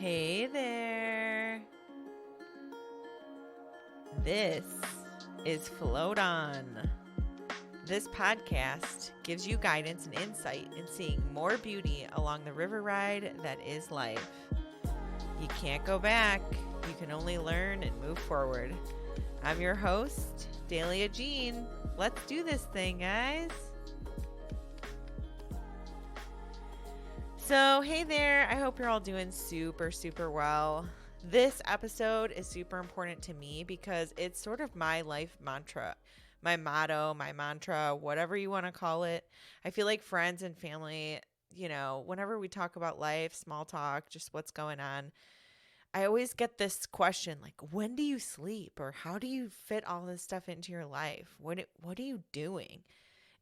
Hey there. This is Float On. This podcast gives you guidance and insight in seeing more beauty along the river ride that is life. You can't go back. You can only learn and move forward. I'm your host, Dalia Jean. Let's do this thing, guys. So, hey there. I hope you're all doing super well. This episode is super important to me because it's sort of my life mantra, my motto, my mantra, whatever you want to call it. I feel like friends and family, whenever we talk about life, small talk, just what's going on, I always get this question like, when do you sleep? Or how do you fit all this stuff into your life? What are you doing?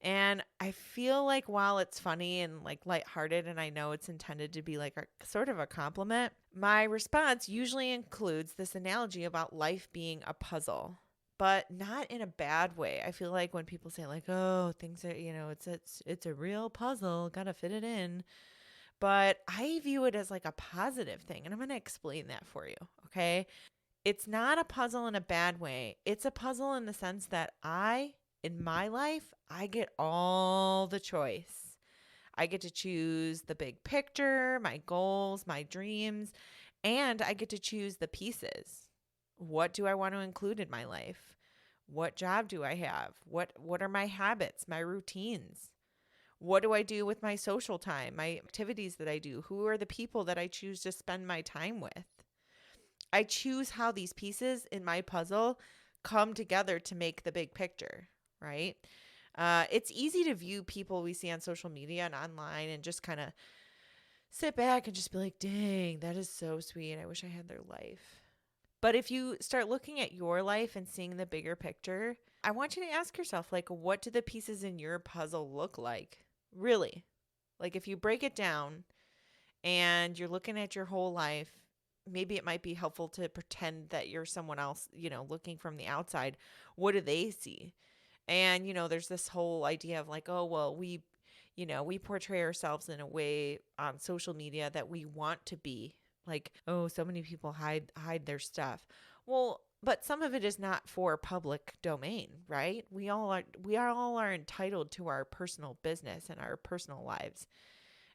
And I feel like while it's funny and like lighthearted, and I know it's intended to be like a sort of a compliment, my response usually includes this analogy about life being a puzzle, but not in a bad way. I feel like when people say like, oh, things are, it's a real puzzle, gotta fit it in. But I view it as like a positive thing. And I'm going to explain that for you. Okay. It's not a puzzle in a bad way. It's a puzzle in the sense that in my life, I get all the choice. I get to choose the big picture, my goals, my dreams, and I get to choose the pieces. What do I want to include in my life? What job do I have? What are my habits, my routines? What do I do with my social time, my activities that I do? Who are the people that I choose to spend my time with? I choose how these pieces in my puzzle come together to make the big picture, right? It's easy to view people we see on social media and online and just kind of sit back and just be like, dang, that is so sweet. I wish I had their life. But if you start looking at your life and seeing the bigger picture, I want you to ask yourself, like, what do the pieces in your puzzle look like? Really? Like, if you break it down and you're looking at your whole life, maybe it might be helpful to pretend that you're someone else, looking from the outside. What do they see? And, there's this whole idea of like, oh, well, we portray ourselves in a way on social media that we want to be. Like, oh, so many people hide their stuff. Well, but some of it is not for public domain, right? We all are entitled to our personal business and our personal lives.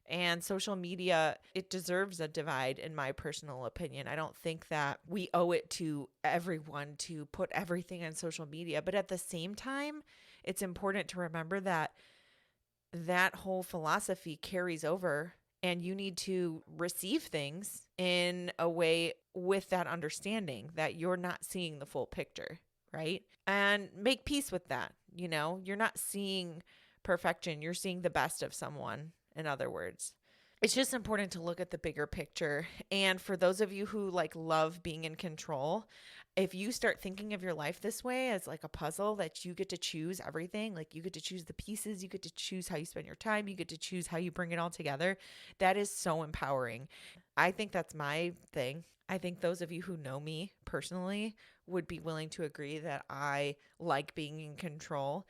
And social media, it deserves a divide, in my personal opinion. I don't think that we owe it to everyone to put everything on social media. But at the same time, it's important to remember that whole philosophy carries over, and you need to receive things in a way with that understanding that you're not seeing the full picture, right? And make peace with that. You're not seeing perfection. You're seeing the best of someone. In other words, it's just important to look at the bigger picture. And for those of you who like love being in control, if you start thinking of your life this way as like a puzzle that you get to choose everything, like you get to choose the pieces, you get to choose how you spend your time, you get to choose how you bring it all together, that is so empowering. I think that's my thing. I think those of you who know me personally would be willing to agree that I like being in control.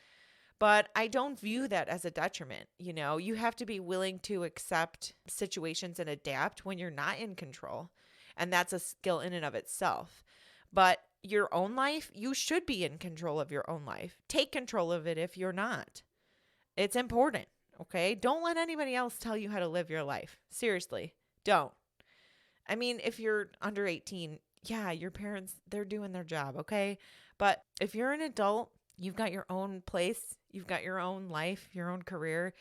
But I don't view that as a detriment. You have to be willing to accept situations and adapt when you're not in control. And that's a skill in and of itself. But your own life, you should be in control of your own life. Take control of it if you're not. It's important, okay? Don't let anybody else tell you how to live your life. Seriously, don't. I mean, if you're under 18, yeah, your parents, they're doing their job, okay? But if you're an adult, you've got your own place, you've got your own life, your own career,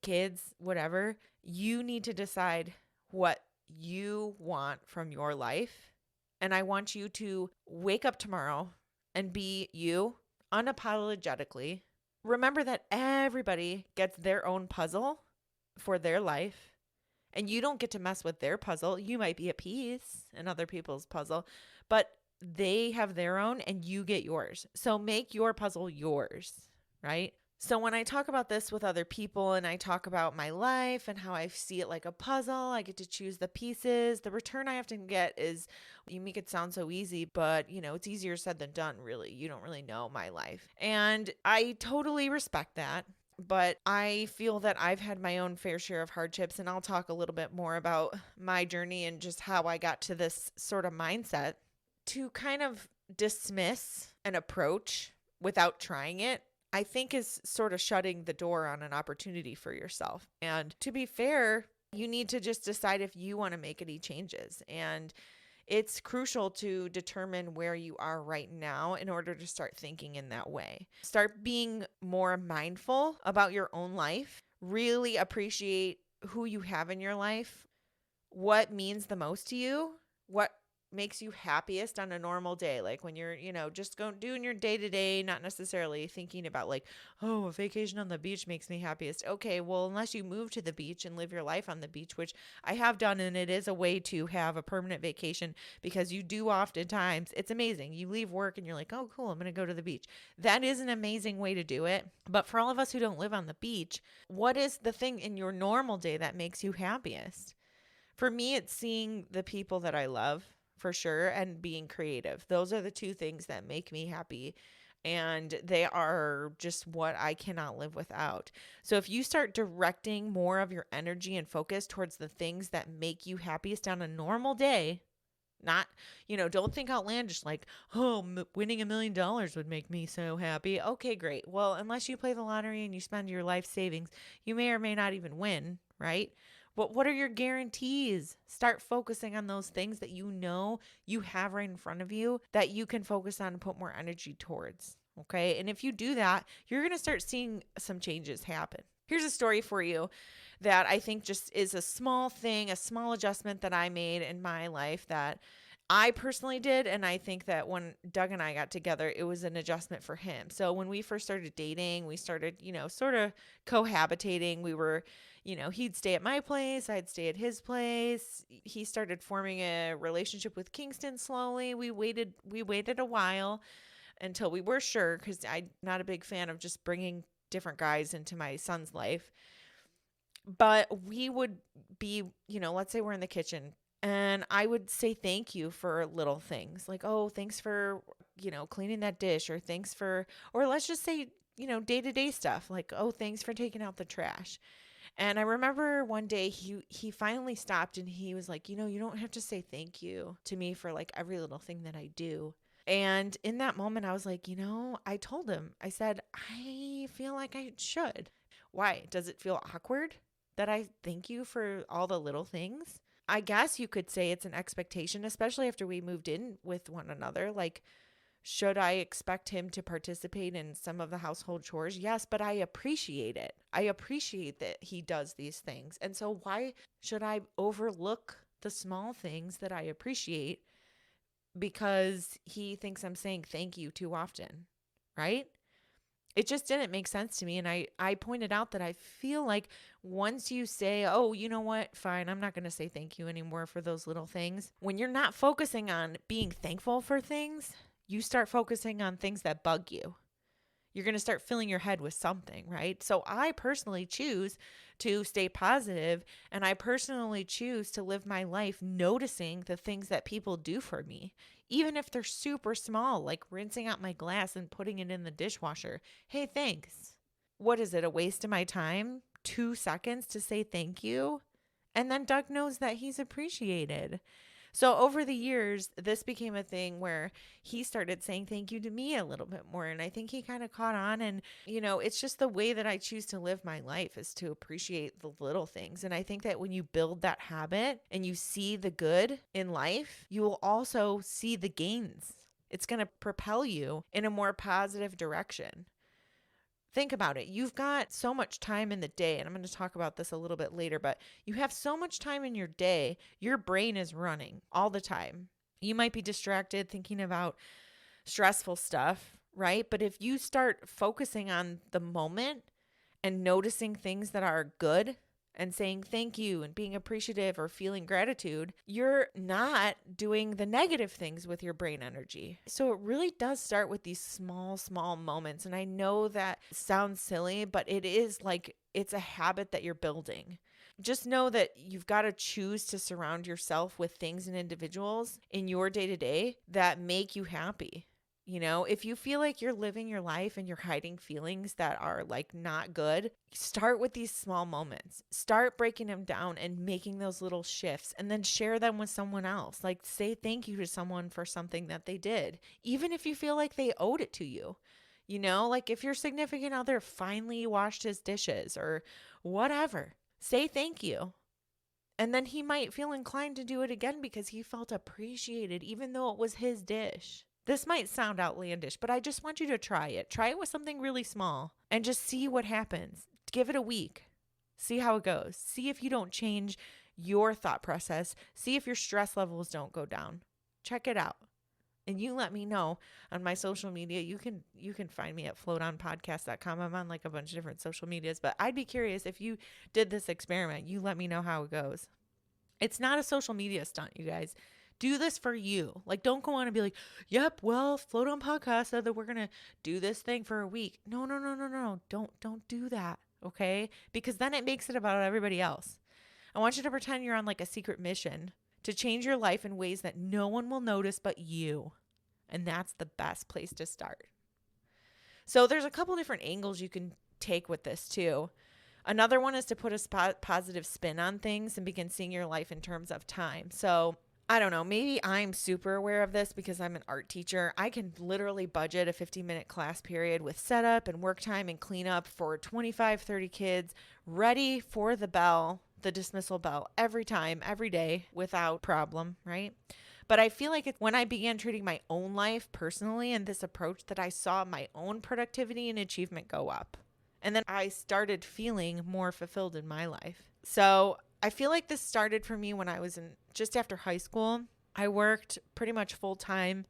kids, whatever. You need to decide what you want from your life. And I want you to wake up tomorrow and be you unapologetically. Remember that everybody gets their own puzzle for their life. And you don't get to mess with their puzzle. You might be a piece in other people's puzzle, but they have their own and you get yours. So make your puzzle yours, right? So when I talk about this with other people and I talk about my life and how I see it like a puzzle, I get to choose the pieces. The return I have to get is, you make it sound so easy, but it's easier said than done, really. You don't really know my life. And I totally respect that. but I feel that I've had my own fair share of hardships, and I'll talk a little bit more about my journey and just how I got to this sort of mindset. To kind of dismiss an approach without trying it, I think is sort of shutting the door on an opportunity for yourself. And to be fair, you need to just decide if you want to make any changes. And it's crucial to determine where you are right now in order to start thinking in that way. Start being more mindful about your own life. Really appreciate who you have in your life, what means the most to you, what makes you happiest on a normal day. Like when you're, just doing your day to day, not necessarily thinking about like, oh, a vacation on the beach makes me happiest. Okay, well, unless you move to the beach and live your life on the beach, which I have done, and it is a way to have a permanent vacation because you do oftentimes, it's amazing. You leave work and you're like, oh, cool, I'm going to go to the beach. That is an amazing way to do it. But for all of us who don't live on the beach, what is the thing in your normal day that makes you happiest? For me, it's seeing the people that I love, for sure, and being creative. Those are the two things that make me happy, and they are just what I cannot live without. So if you start directing more of your energy and focus towards the things that make you happiest on a normal day, not, don't think outlandish like, oh, winning $1 million would make me so happy. Okay, great. Well, unless you play the lottery and you spend your life savings, you may or may not even win, right? But what are your guarantees? Start focusing on those things that you know you have right in front of you that you can focus on and put more energy towards. Okay. And if you do that, you're going to start seeing some changes happen. Here's a story for you that I think just is a small thing, a small adjustment that I made in my life that I personally did. And I think that when Doug and I got together, it was an adjustment for him. So when we first started dating, we started, sort of cohabitating. We were, he'd stay at my place, I'd stay at his place. He started forming a relationship with Kingston slowly. We waited a while until we were sure, because I'm not a big fan of just bringing different guys into my son's life. But we would be, let's say we're in the kitchen, and I would say thank you for little things like, oh, thanks for, cleaning that dish, or thanks for, or let's just say, day-to-day stuff like, oh, thanks for taking out the trash. And I remember one day he finally stopped and he was like, you don't have to say thank you to me for like every little thing that I do. And in that moment, I was like, I told him, I said, I feel like I should. Why? Does it feel awkward that I thank you for all the little things? I guess you could say it's an expectation, especially after we moved in with one another. Like, should I expect him to participate in some of the household chores? Yes, but I appreciate it. I appreciate that he does these things. And so why should I overlook the small things that I appreciate because he thinks I'm saying thank you too often, right? It just didn't make sense to me. And I pointed out that I feel like once you say, oh, you know what, fine, I'm not going to say thank you anymore for those little things. When you're not focusing on being thankful for things, you start focusing on things that bug you. You're going to start filling your head with something, right? So I personally choose to stay positive, and I personally choose to live my life noticing the things that people do for me, even if they're super small, like rinsing out my glass and putting it in the dishwasher. Hey, thanks. What is it, a waste of my time? 2 seconds to say thank you? And then Doug knows that he's appreciated. So over the years, this became a thing where he started saying thank you to me a little bit more. And I think he kind of caught on. And, it's just the way that I choose to live my life is to appreciate the little things. And I think that when you build that habit and you see the good in life, you will also see the gains. It's going to propel you in a more positive direction. Think about it. You've got so much time in the day, and I'm going to talk about this a little bit later, but you have so much time in your day, your brain is running all the time. You might be distracted thinking about stressful stuff, right? But if you start focusing on the moment and noticing things that are good and saying thank you and being appreciative or feeling gratitude, you're not doing the negative things with your brain energy. So it really does start with these small moments. And I know that sounds silly, but it is like it's a habit that you're building. Just know that you've got to choose to surround yourself with things and individuals in your day-to-day that make you happy. You know, if you feel like you're living your life and you're hiding feelings that are like not good, start with these small moments. Start breaking them down and making those little shifts and then share them with someone else. Like say thank you to someone for something that they did, even if you feel like they owed it to you. You know, like if your significant other finally washed his dishes or whatever, say thank you. And then he might feel inclined to do it again because he felt appreciated, even though it was his dish. This might sound outlandish, but I just want you to try it. Try it with something really small and just see what happens. Give it a week. See how it goes. See if you don't change your thought process. See if your stress levels don't go down. Check it out. And you let me know on my social media. You can find me at floatonpodcast.com. I'm on like a bunch of different social medias, but I'd be curious if you did this experiment. You let me know how it goes. It's not a social media stunt, you guys. Do this for you. Like, don't go on and be like, yep, well, Float on Podcast said that we're going to do this thing for a week. No. Don't do that, okay? Because then it makes it about everybody else. I want you to pretend you're on like a secret mission to change your life in ways that no one will notice but you. And that's the best place to start. So there's a couple different angles you can take with this too. Another one is to put a positive spin on things and begin seeing your life in terms of time. So I don't know, maybe I'm super aware of this because I'm an art teacher. I can literally budget a 15-minute class period with setup and work time and cleanup for 25, 30 kids ready for the bell, the dismissal bell every time, every day without problem, right? But I feel like it's when I began treating my own life personally in this approach that I saw my own productivity and achievement go up. And then I started feeling more fulfilled in my life. So I feel like this started for me when I was just after high school. I worked pretty much full time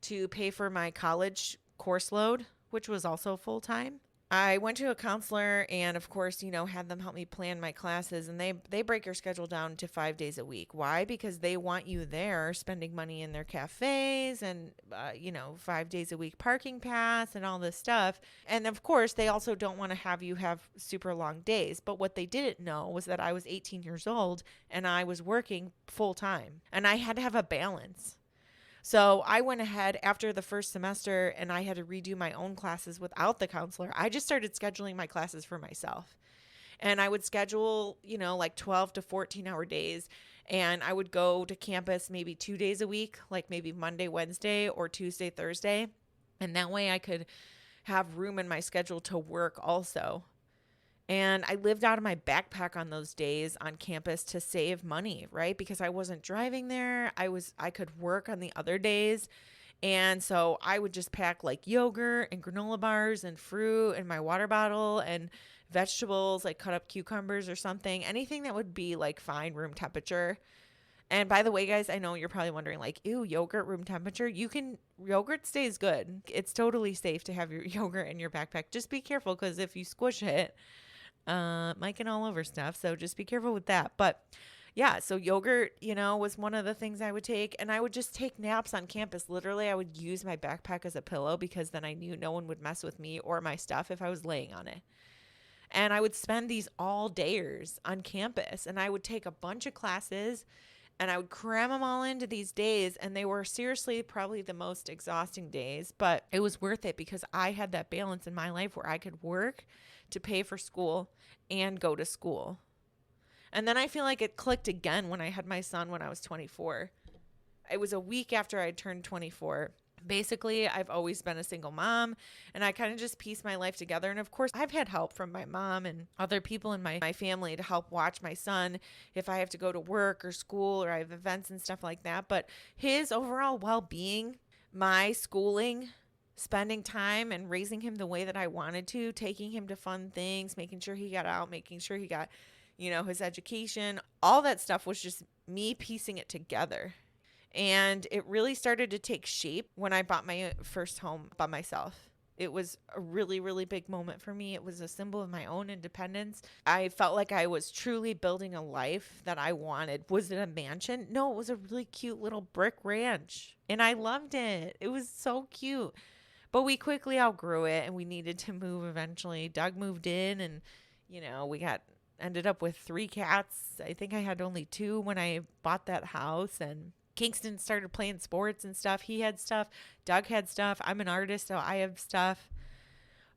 to pay for my college course load, which was also full time. I went to a counselor and of course, had them help me plan my classes, and they break your schedule down to 5 days a week. Why? Because they want you there spending money in their cafes and, 5 days a week parking pass and all this stuff. And of course, they also don't want to have you have super long days. But what they didn't know was that I was 18 years old and I was working full time and I had to have a balance. So I went ahead after the first semester and I had to redo my own classes without the counselor. I just started scheduling my classes for myself. And I would schedule, like 12 to 14-hour days. And I would go to campus maybe 2 days a week, like maybe Monday, Wednesday, or Tuesday, Thursday. And that way I could have room in my schedule to work also. And I lived out of my backpack on those days on campus to save money, right? Because I wasn't driving there. I could work on the other days. And so I would just pack like yogurt and granola bars and fruit in my water bottle and vegetables, like cut up cucumbers or something, anything that would be like fine room temperature. And by the way, guys, I know you're probably wondering like, ew, yogurt room temperature. Yogurt stays good. It's totally safe to have your yogurt in your backpack. Just be careful because if you squish it, might get all over stuff. So just be careful with that. But yeah, so yogurt, was one of the things I would take, and I would just take naps on campus. Literally, I would use my backpack as a pillow because then I knew no one would mess with me or my stuff if I was laying on it. And I would spend these all dayers on campus, and I would take a bunch of classes and I would cram them all into these days. And they were seriously probably the most exhausting days, but it was worth it because I had that balance in my life where I could work to pay for school and go to school. And then I feel like it clicked again when I had my son when I was 24. It was a week after I turned 24. Basically, I've always been a single mom, and I kind of just pieced my life together. And of course, I've had help from my mom and other people in my family to help watch my son if I have to go to work or school or I have events and stuff like that. But his overall well-being, my schooling, spending time and raising him the way that I wanted to, taking him to fun things, making sure he got out, making sure he got, his education, all that stuff was just me piecing it together. And it really started to take shape when I bought my first home by myself. It was a really, really big moment for me. It was a symbol of my own independence. I felt like I was truly building a life that I wanted. Was it a mansion? No, it was a really cute little brick ranch. And I loved it. It was so cute. But we quickly outgrew it and we needed to move eventually. Doug moved in and, we ended up with 3 cats. I think I had only 2 when I bought that house, and Kingston started playing sports and stuff. He had stuff. Doug had stuff. I'm an artist, so I have stuff.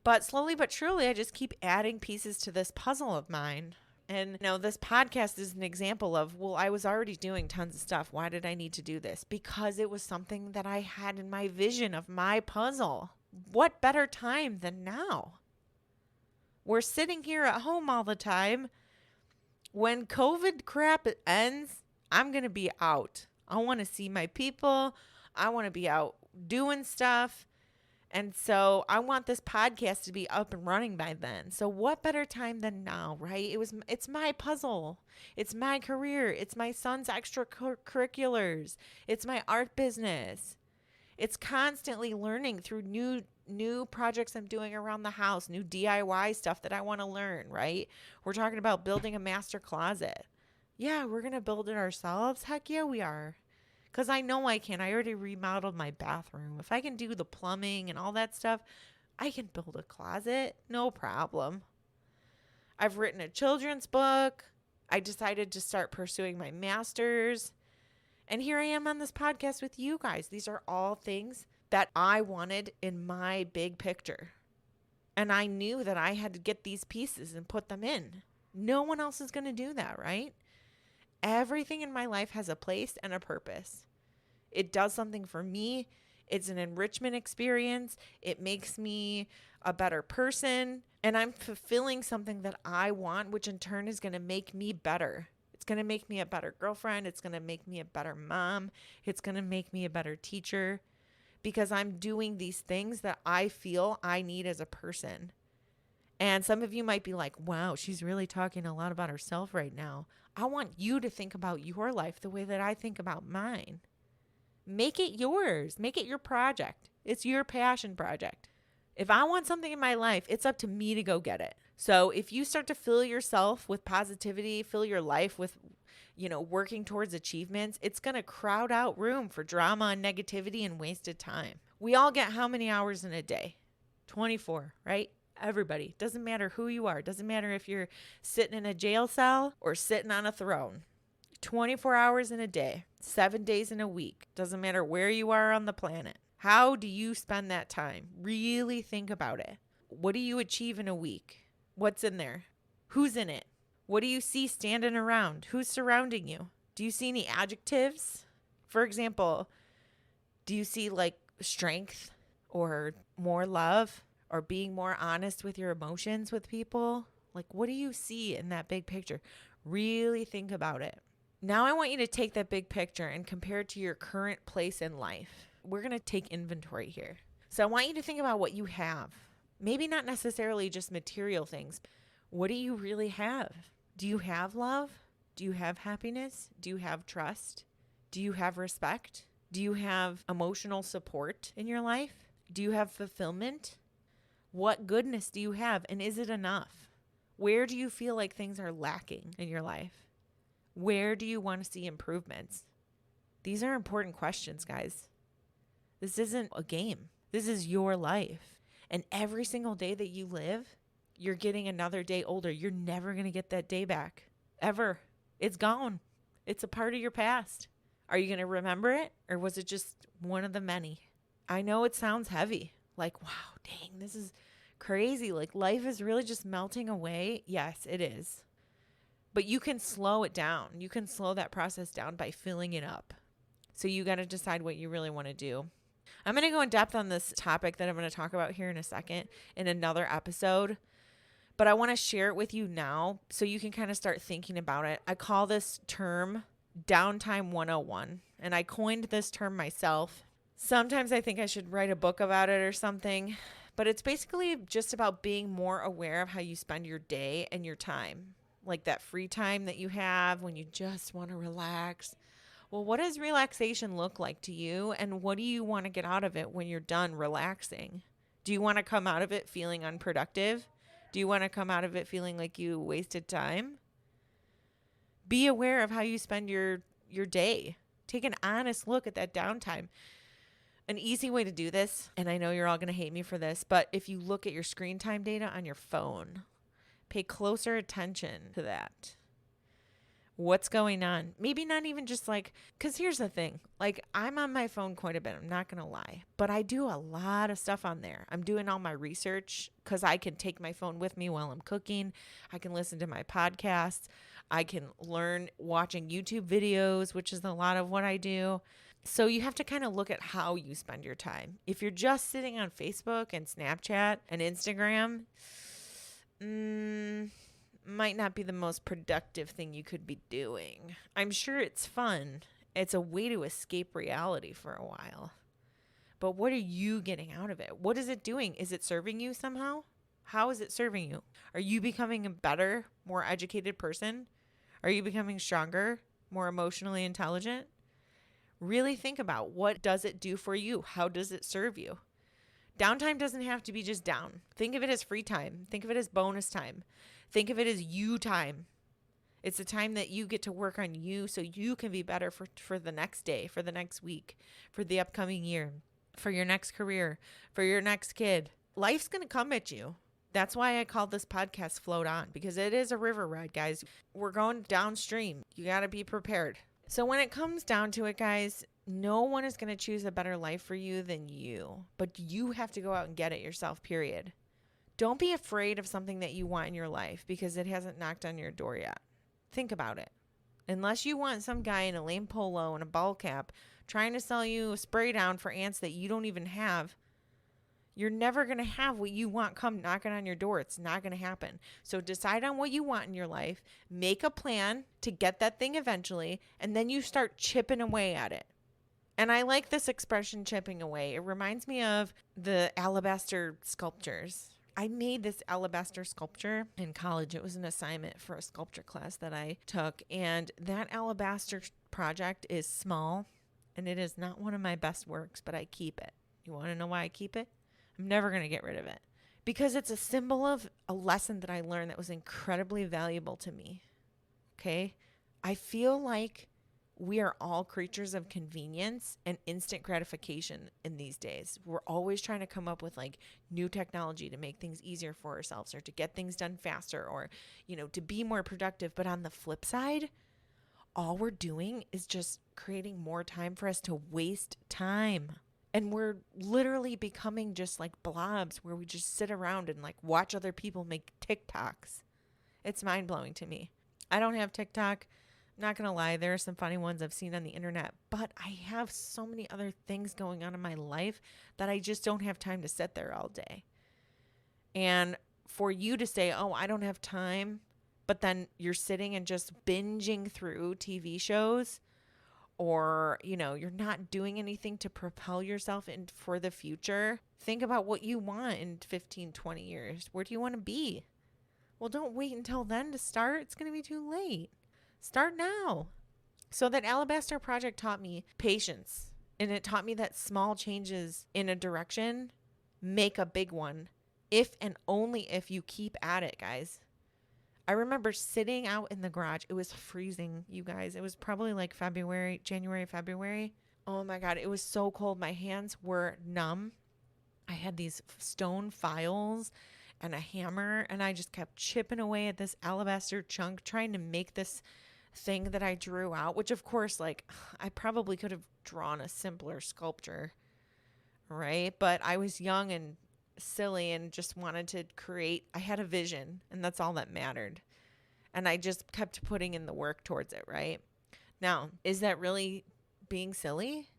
But slowly but surely, I just keep adding pieces to this puzzle of mine. And, this podcast is an example of, well, I was already doing tons of stuff. Why did I need to do this? Because it was something that I had in my vision of my puzzle. What better time than now? We're sitting here at home all the time. When COVID crap ends, I'm going to be out. I want to see my people. I want to be out doing stuff. And so I want this podcast to be up and running by then. So what better time than now, right? It's my puzzle. It's my career. It's my son's extracurriculars. It's my art business. It's constantly learning through new projects I'm doing around the house, new DIY stuff that I want to learn, right? We're talking about building a master closet. Yeah, we're going to build it ourselves. Heck yeah, we are. Because I know I can. I already remodeled my bathroom. If I can do the plumbing and all that stuff, I can build a closet. No problem. I've written a children's book. I decided to start pursuing my master's. And here I am on this podcast with you guys. These are all things that I wanted in my big picture. And I knew that I had to get these pieces and put them in. No one else is going to do that, right? Everything in my life has a place and a purpose. It does something for me. It's an enrichment experience. It makes me a better person. And I'm fulfilling something that I want, which in turn is going to make me better. It's going to make me a better girlfriend. It's going to make me a better mom. It's going to make me a better teacher because I'm doing these things that I feel I need as a person. And some of you might be like, wow, she's really talking a lot about herself right now. I want you to think about your life the way that I think about mine. Make it yours. Make it your project. It's your passion project. If I want something in my life, it's up to me to go get it. So if you start to fill yourself with positivity, fill your life with, working towards achievements, it's going to crowd out room for drama and negativity and wasted time. We all get how many hours in a day? 24, right? Everybody. Doesn't matter who you are. Doesn't matter if you're sitting in a jail cell or sitting on a throne. 24 hours in a day, 7 days in a week. Doesn't matter where you are on the planet. How do you spend that time? Really think about it. What do you achieve in a week? What's in there? Who's in it? What do you see standing around? Who's surrounding you? Do you see any adjectives? For example, do you see like strength or more love? Or being more honest with your emotions with people? Like, what do you see in that big picture? Really think about it. Now I want you to take that big picture and compare it to your current place in life. We're going to take inventory here. So I want you to think about what you have. Maybe not necessarily just material things. What do you really have? Do you have love? Do you have happiness? Do you have trust? Do you have respect? Do you have emotional support in your life? Do you have fulfillment? What goodness do you have, and is it enough? Where do you feel like things are lacking in your life? Where do you want to see improvements? These are important questions, guys. This isn't a game. This is your life. And every single day that you live, you're getting another day older. You're never going to get that day back. Ever. It's gone. It's a part of your past. Are you going to remember it, or was it just one of the many? I know it sounds heavy. Like, wow, dang, this is crazy. Like, life is really just melting away. Yes, it is. But you can slow it down. You can slow that process down by filling it up. So you got to decide what you really want to do. I'm going to go in depth on this topic that I'm going to talk about here in a second in another episode. But I want to share it with you now so you can kind of start thinking about it. I call this term Downtime 101. And I coined this term myself. Sometimes I think I should write a book about it or something, but it's basically just about being more aware of how you spend your day and your time, like that free time that you have when you just want to relax. Well, what does relaxation look like to you, and what do you want to get out of it when you're done relaxing? Do you want to come out of it feeling unproductive? Do you want to come out of it feeling like you wasted time? Be aware of how you spend your day. Take an honest look at that downtime. An easy way to do this, and I know you're all going to hate me for this, but if you look at your screen time data on your phone, pay closer attention to that. What's going on? Maybe not even just like, because here's the thing. Like, I'm on my phone quite a bit. I'm not going to lie. But I do a lot of stuff on there. I'm doing all my research because I can take my phone with me while I'm cooking. I can listen to my podcasts. I can learn watching YouTube videos, which is a lot of what I do. So you have to kind of look at how you spend your time. If you're just sitting on Facebook and Snapchat and Instagram, might not be the most productive thing you could be doing. I'm sure it's fun. It's a way to escape reality for a while. But what are you getting out of it? What is it doing? Is it serving you somehow? How is it serving you? Are you becoming a better, more educated person? Are you becoming stronger, more emotionally intelligent? Really think about, what does it do for you? How does it serve you? Downtime doesn't have to be just down. Think of it as free time. Think of it as bonus time. Think of it as you time. It's the time that you get to work on you so you can be better for the next day, for the next week, for the upcoming year, for your next career, for your next kid. Life's going to come at you. That's why I called this podcast Float On, because it is a river ride, guys. We're going downstream. You got to be prepared. So when it comes down to it, guys, no one is going to choose a better life for you than you, but you have to go out and get it yourself, period. Don't be afraid of something that you want in your life because it hasn't knocked on your door yet. Think about it. Unless you want some guy in a lame polo and a ball cap trying to sell you a spray down for ants that you don't even have, you're never going to have what you want come knocking on your door. It's not going to happen. So decide on what you want in your life. Make a plan to get that thing eventually, and then you start chipping away at it. And I like this expression, chipping away. It reminds me of the alabaster sculptures. I made this alabaster sculpture in college. It was an assignment for a sculpture class that I took. And that alabaster project is small, and it is not one of my best works, but I keep it. You want to know why I keep it? I'm never going to get rid of it because it's a symbol of a lesson that I learned that was incredibly valuable to me. Okay? I feel like we are all creatures of convenience and instant gratification in these days. We're always trying to come up with like new technology to make things easier for ourselves or to get things done faster or, to be more productive. But on the flip side, all we're doing is just creating more time for us to waste time. And we're literally becoming just like blobs where we just sit around and like watch other people make TikToks. It's mind blowing to me. I don't have TikTok. I'm not going to lie. There are some funny ones I've seen on the internet, but I have so many other things going on in my life that I just don't have time to sit there all day. And for you to say, oh, I don't have time, but then you're sitting and just binging through TV shows, or, you're not doing anything to propel yourself in for the future. Think about what you want in 15, 20 years. Where do you want to be? Well, don't wait until then to start. It's going to be too late. Start now. So that alabaster project taught me patience, and it taught me that small changes in a direction make a big one, if and only if you keep at it, guys. I remember sitting out in the garage. It was freezing, you guys. It was probably like January, February. Oh my God, it was so cold. My hands were numb. I had these stone files and a hammer, and I just kept chipping away at this alabaster chunk, trying to make this thing that I drew out, which of course, like, I probably could have drawn a simpler sculpture, right? But I was young and silly and just wanted to create. I had a vision, and that's all that mattered. And I just kept putting in the work towards it, right? Now, is that really being silly?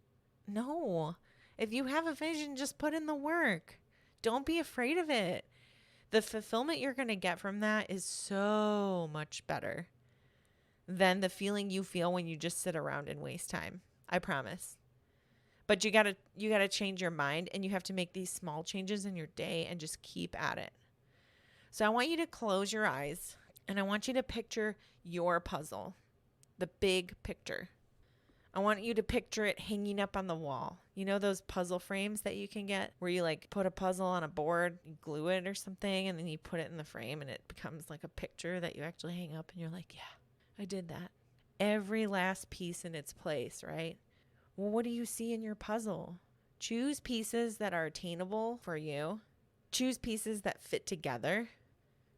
No. If you have a vision, just put in the work. Don't be afraid of it. The fulfillment you're going to get from that is so much better than the feeling you feel when you just sit around and waste time. I promise. But you gotta change your mind, and you have to make these small changes in your day and just keep at it. So I want you to close your eyes, and I want you to picture your puzzle, the big picture. I want you to picture it hanging up on the wall. You know those puzzle frames that you can get where you like put a puzzle on a board, you glue it or something, and then you put it in the frame and it becomes like a picture that you actually hang up, and you're like, yeah, I did that. Every last piece in its place, right? Well, what do you see in your puzzle? Choose pieces that are attainable for you. Choose pieces that fit together.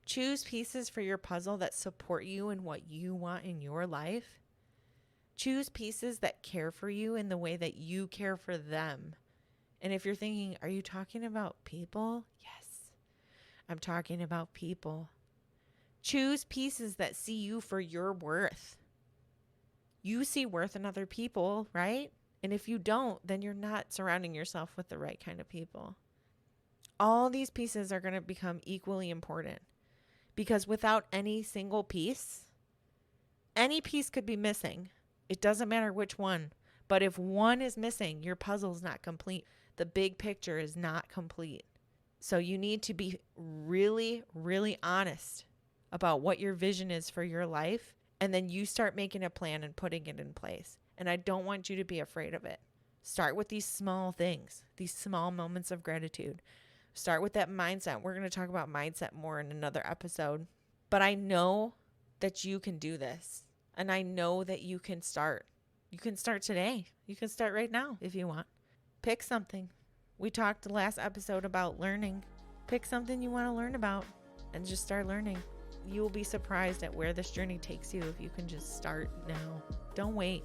Choose pieces for your puzzle that support you in what you want in your life. Choose pieces that care for you in the way that you care for them. And if you're thinking, are you talking about people? Yes, I'm talking about people. Choose pieces that see you for your worth. You see worth in other people, right? And if you don't, then you're not surrounding yourself with the right kind of people. All these pieces are going to become equally important because without any single piece, any piece could be missing. It doesn't matter which one, but if one is missing, your puzzle's not complete. The big picture is not complete. So you need to be really, really honest about what your vision is for your life. And then you start making a plan and putting it in place. And I don't want you to be afraid of it. Start with these small things, these small moments of gratitude. Start with that mindset. We're going to talk about mindset more in another episode. But I know that you can do this. And I know that you can start. You can start today. You can start right now if you want. Pick something. We talked the last episode about learning. Pick something you want to learn about and just start learning. You will be surprised at where this journey takes you if you can just start now. Don't wait.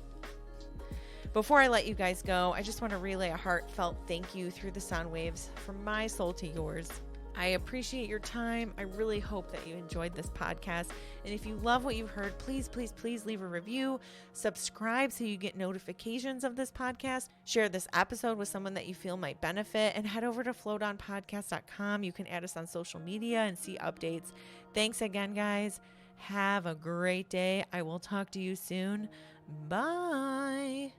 Before I let you guys go, I just want to relay a heartfelt thank you through the sound waves from my soul to yours. I appreciate your time. I really hope that you enjoyed this podcast. And if you love what you've heard, please, please, please leave a review. Subscribe so you get notifications of this podcast. Share this episode with someone that you feel might benefit. And head over to floatonpodcast.com. You can add us on social media and see updates. Thanks again, guys. Have a great day. I will talk to you soon. Bye.